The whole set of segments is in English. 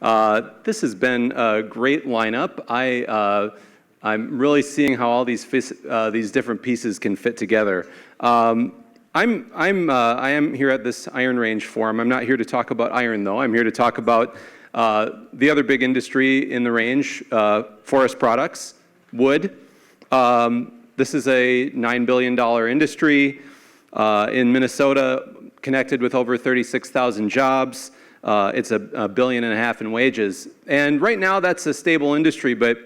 This has been a great lineup. I'm really seeing how all these different pieces can fit together. I am here at this Iron Range Forum. I'm not here to talk about iron, though. I'm here to talk about the other big industry in the range, forest products, wood. This is a $9 billion industry in Minnesota, connected with over 36,000 jobs. It's $1.5 billion in wages. And right now, that's a stable industry, but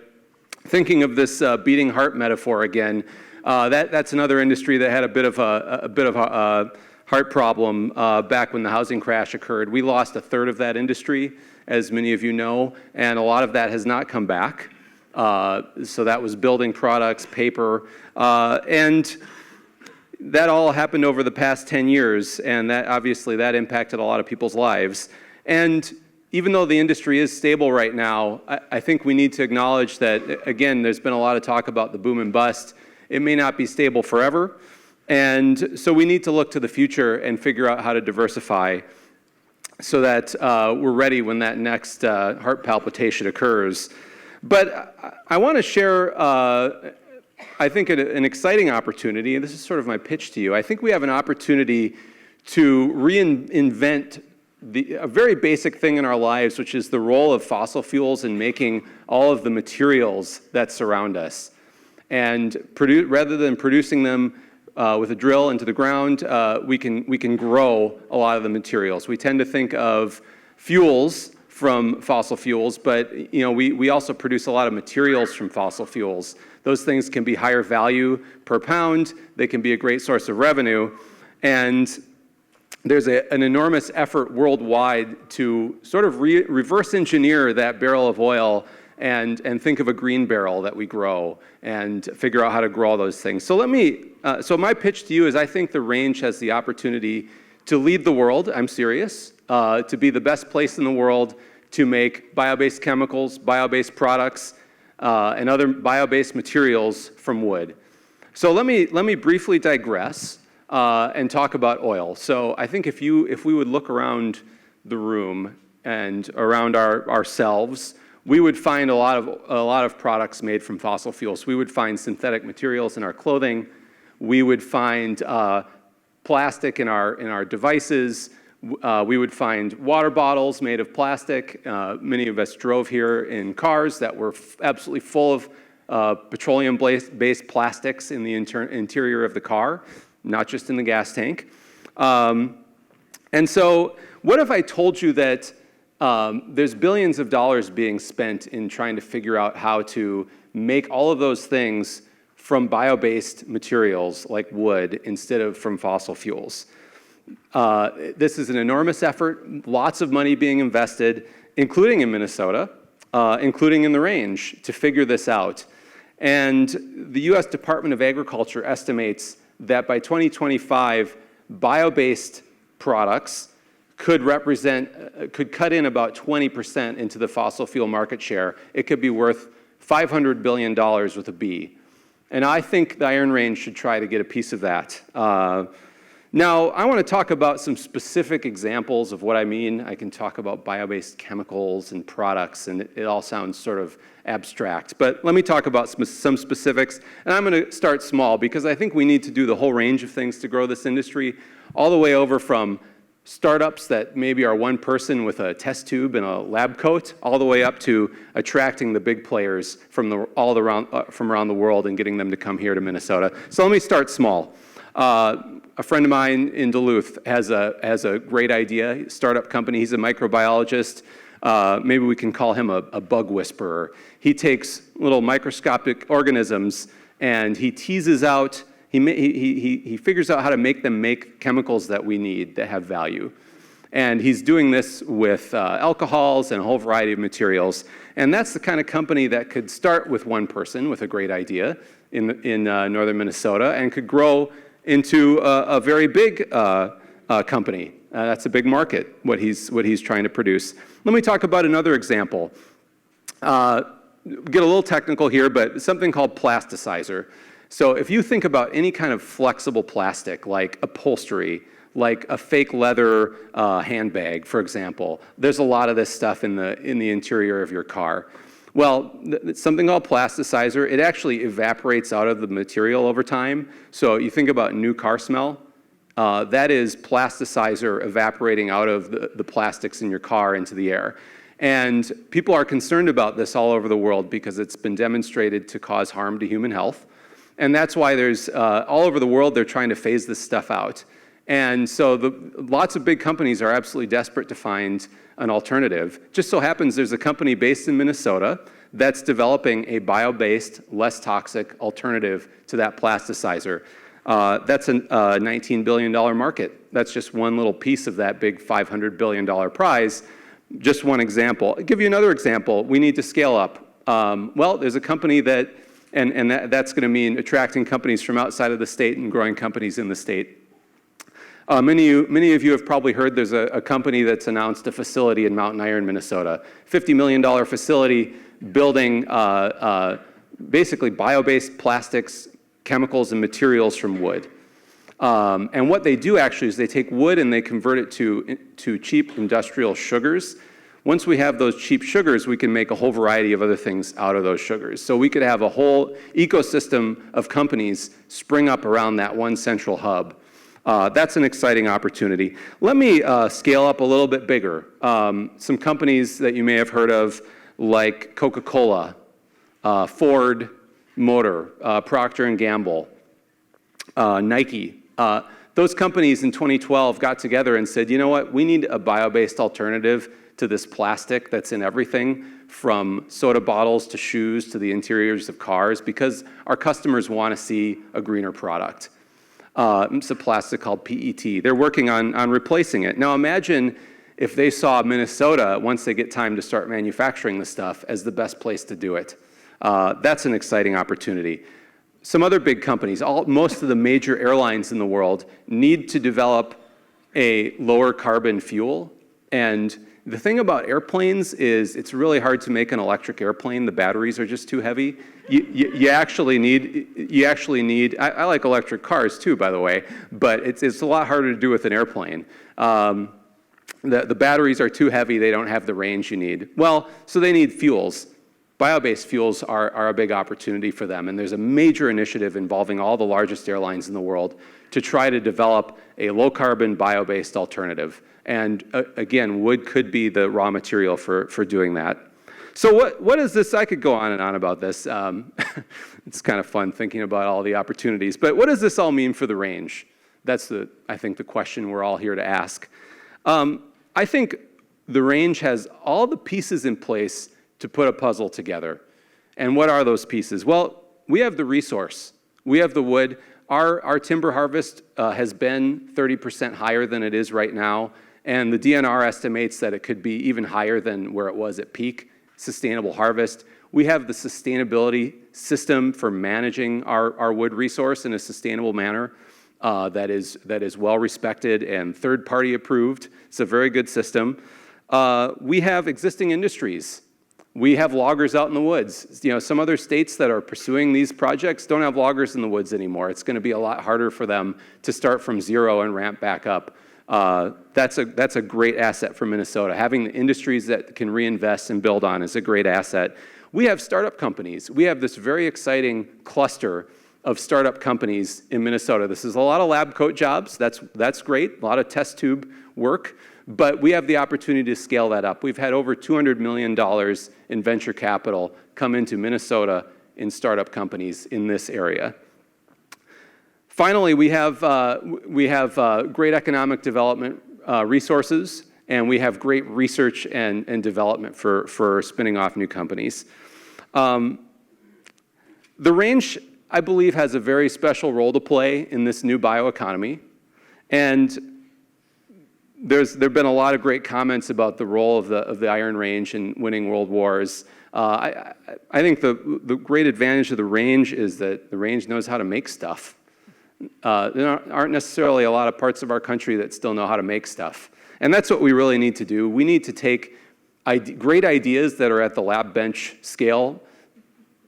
thinking of this beating heart metaphor again, that's another industry that had a bit of a heart problem back when the housing crash occurred. We lost a third of that industry, as many of you know, and a lot of that has not come back. So that was building products, paper, and that all happened over the past 10 years, and that obviously that impacted a lot of people's lives. And even though the industry is stable right now, I think we need to acknowledge that, again, there's been a lot of talk about the boom and bust. It may not be stable forever, and so we need to look to the future and figure out how to diversify so that we're ready when that next heart palpitation occurs. But I want to share, I think, an exciting opportunity, and this is sort of my pitch to you. I think we have an opportunity to reinvent a very basic thing in our lives, which is the role of fossil fuels in making all of the materials that surround us. And rather than producing them with a drill into the ground, we can grow a lot of the materials. We tend to think of fuels from fossil fuels, but we also produce a lot of materials from fossil fuels. Those things can be higher value per pound. They can be a great source of revenue. And there's an enormous effort worldwide to sort of reverse engineer that barrel of oil and think of a green barrel that we grow and figure out how to grow all those things. So so my pitch to you is I think the range has the opportunity to lead the world. I'm serious. To be the best place in the world to make bio-based chemicals, bio-based products, and other bio-based materials from wood. So let me briefly digress and talk about oil. So I think if we would look around the room and around ourselves, we would find a lot of products made from fossil fuels. We would find synthetic materials in our clothing. We would find plastic in our devices. We would find water bottles made of plastic. Many of us drove here in cars that were absolutely full of petroleum-based plastics in the interior of the car, not just in the gas tank. And so what if I told you that there's billions of dollars being spent in trying to figure out how to make all of those things from bio-based materials like wood instead of from fossil fuels? This is an enormous effort, lots of money being invested, including in Minnesota, including in the range, to figure this out. And the U.S. Department of Agriculture estimates that by 2025, bio-based products could cut in about 20% into the fossil fuel market share. It could be worth $500 billion with a B. And I think the Iron Range should try to get a piece of that. Now, I want to talk about some specific examples of what I mean. I can talk about bio-based chemicals and products, and it all sounds sort of abstract. But let me talk about some specifics. And I'm going to start small because I think we need to do the whole range of things to grow this industry, all the way over from startups that maybe are one person with a test tube and a lab coat, all the way up to attracting the big players from around the world and getting them to come here to Minnesota. So let me start small. A friend of mine in Duluth has a great idea, startup company. He's a microbiologist. Maybe we can call him a bug whisperer. He takes little microscopic organisms and he teases out, he figures out how to make them make chemicals that we need that have value. And he's doing this with alcohols and a whole variety of materials. And that's the kind of company that could start with one person with a great idea in northern Minnesota and could grow into a very big company. That's a big market, what he's trying to produce. Let me talk about another example. Get a little technical here, but something called plasticizer. So if you think about any kind of flexible plastic, like upholstery, like a fake leather handbag, for example. There's a lot of this stuff in the interior of your car. Well, it's something called plasticizer. It actually evaporates out of the material over time. So you think about new car smell. That is plasticizer evaporating out of the plastics in your car into the air. And people are concerned about this all over the world because it's been demonstrated to cause harm to human health. And that's why there's, all over the world, they're trying to phase this stuff out. And so lots of big companies are absolutely desperate to find an alternative. Just so happens there's a company based in Minnesota that's developing a bio-based, less toxic alternative to that plasticizer. That's a $19 billion market. That's just one little piece of that big $500 billion prize. Just one example. I'll give you another example. We need to scale up. Well, there's a company that, and that's going to mean attracting companies from outside of the state and growing companies in the state. Many of you have probably heard there's a company that's announced a facility in Mountain Iron, Minnesota. $50 million facility building basically bio-based plastics, chemicals, and materials from wood. And what they do actually is they take wood and they convert it to cheap industrial sugars. Once we have those cheap sugars, we can make a whole variety of other things out of those sugars. So we could have a whole ecosystem of companies spring up around that one central hub. That's an exciting opportunity. Let me scale up a little bit bigger. Some companies that you may have heard of, like Coca-Cola, Ford Motor, Procter & Gamble, Nike. Those companies in 2012 got together and said, you know what, we need a bio-based alternative to this plastic that's in everything, from soda bottles to shoes to the interiors of cars, because our customers want to see a greener product. It's a plastic called PET. They're working on replacing it. Now imagine if they saw Minnesota, once they get time to start manufacturing the stuff, as the best place to do it. That's an exciting opportunity. Some other big companies, most of the major airlines in the world need to develop a lower carbon fuel. And the thing about airplanes is it's really hard to make an electric airplane. The batteries are just too heavy. You actually need, I like electric cars too, by the way, but it's a lot harder to do with an airplane. The batteries are too heavy. They don't have the range you need. Well, so they need fuels. Bio-based fuels are a big opportunity for them, and there's a major initiative involving all the largest airlines in the world to try to develop a low-carbon, bio-based alternative. And again, wood could be the raw material for doing that. So what is this? I could go on and on about this. It's kind of fun thinking about all the opportunities. But what does this all mean for the range? That's, I think, the question we're all here to ask. I think the range has all the pieces in place to put a puzzle together. And what are those pieces? Well, we have the resource. We have the wood. Our timber harvest has been 30% higher than it is right now. And the DNR estimates that it could be even higher than where it was at peak sustainable harvest. We have the sustainability system for managing our wood resource in a sustainable manner that is well respected and third-party approved. It's a very good system. We have existing industries. We have loggers out in the woods. You know, some other states that are pursuing these projects don't have loggers in the woods anymore. It's going to be a lot harder for them to start from zero and ramp back up. That's a great asset for Minnesota. Having the industries that can reinvest and build on is a great asset. We have startup companies. We have this very exciting cluster of startup companies in Minnesota. This is a lot of lab coat jobs. That's great. A lot of test tube work. But we have the opportunity to scale that up. We've had over $200 million in venture capital come into Minnesota in startup companies in this area. Finally, we have great economic development resources, and we have great research and development for spinning off new companies. The range, I believe, has a very special role to play in this new bioeconomy. And there have been a lot of great comments about the role of the Iron Range in winning world wars. I think the great advantage of the range is that the range knows how to make stuff. There aren't necessarily a lot of parts of our country that still know how to make stuff. And that's what we really need to do. We need to take great ideas that are at the lab bench scale,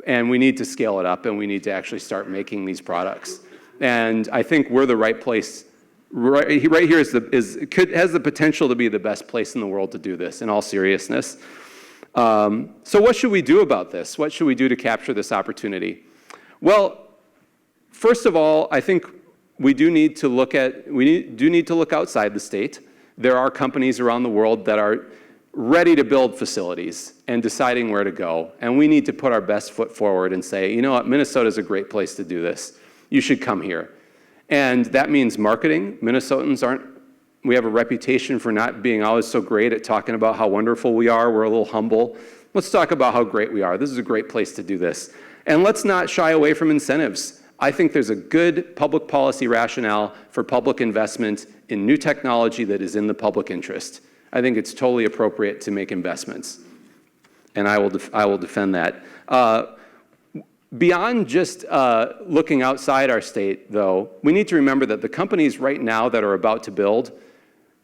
and we need to scale it up, and we need to actually start making these products. And I think we're the right place right here has the potential to be the best place in the world to do this, in all seriousness. So what should we do about this? What should we do to capture this opportunity? Well, first of all, I think we do need to look outside the state. There are companies around the world that are ready to build facilities and deciding where to go. And we need to put our best foot forward and say, you know what, Minnesota is a great place to do this. You should come here. And that means marketing. We have a reputation for not being always so great at talking about how wonderful we are. We're a little humble. Let's talk about how great we are. This is a great place to do this. And let's not shy away from incentives. I think there's a good public policy rationale for public investment in new technology that is in the public interest. I think it's totally appropriate to make investments. And I will defend that. Beyond just looking outside our state, though, we need to remember that the companies right now that are about to build,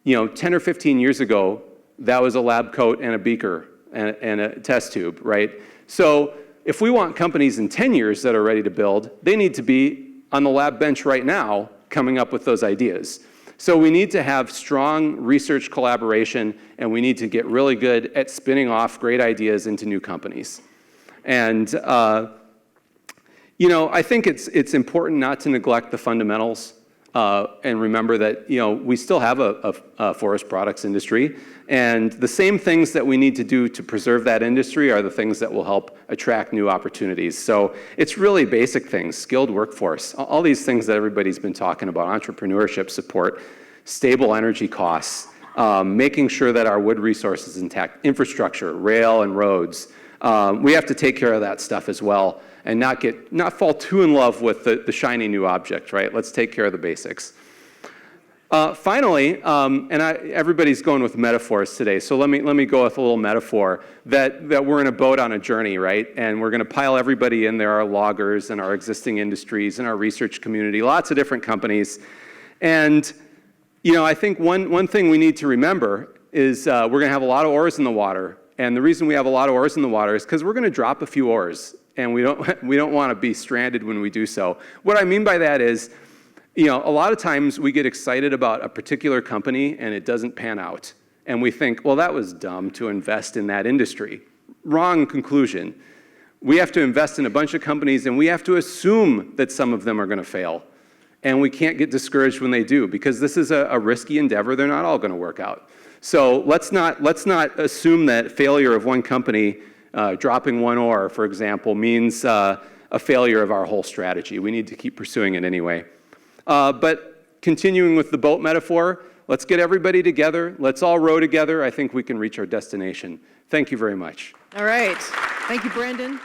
10 or 15 years ago, that was a lab coat and a beaker and a test tube, right? So if we want companies in 10 years that are ready to build, they need to be on the lab bench right now coming up with those ideas. So we need to have strong research collaboration, and we need to get really good at spinning off great ideas into new companies. And I think it's important not to neglect the fundamentals and remember that we still have a forest products industry, and the same things that we need to do to preserve that industry are the things that will help attract new opportunities. So it's really basic things: skilled workforce, all these things that everybody's been talking about, entrepreneurship support, stable energy costs, making sure that our wood resource is intact, infrastructure, rail and roads. We have to take care of that stuff as well, and not fall too in love with the shiny new object, right? Let's take care of the basics. Finally, everybody's going with metaphors today, so let me go with a little metaphor that we're in a boat on a journey, right? And we're going to pile everybody in there, our loggers and our existing industries and our research community, lots of different companies. And I think one thing we need to remember is we're going to have a lot of oars in the water. And the reason we have a lot of oars in the water is because we're going to drop a few oars, and we don't want to be stranded when we do so. What I mean by that is, a lot of times we get excited about a particular company and it doesn't pan out. And we think, well, that was dumb to invest in that industry. Wrong conclusion. We have to invest in a bunch of companies, and we have to assume that some of them are going to fail. And we can't get discouraged when they do, because this is a risky endeavor. They're not all going to work out. So let's not assume that failure of one company, dropping one oar, for example, means a failure of our whole strategy. We need to keep pursuing it anyway. But continuing with the boat metaphor, let's get everybody together. Let's all row together. I think we can reach our destination. Thank you very much. All right. Thank you, Brandon.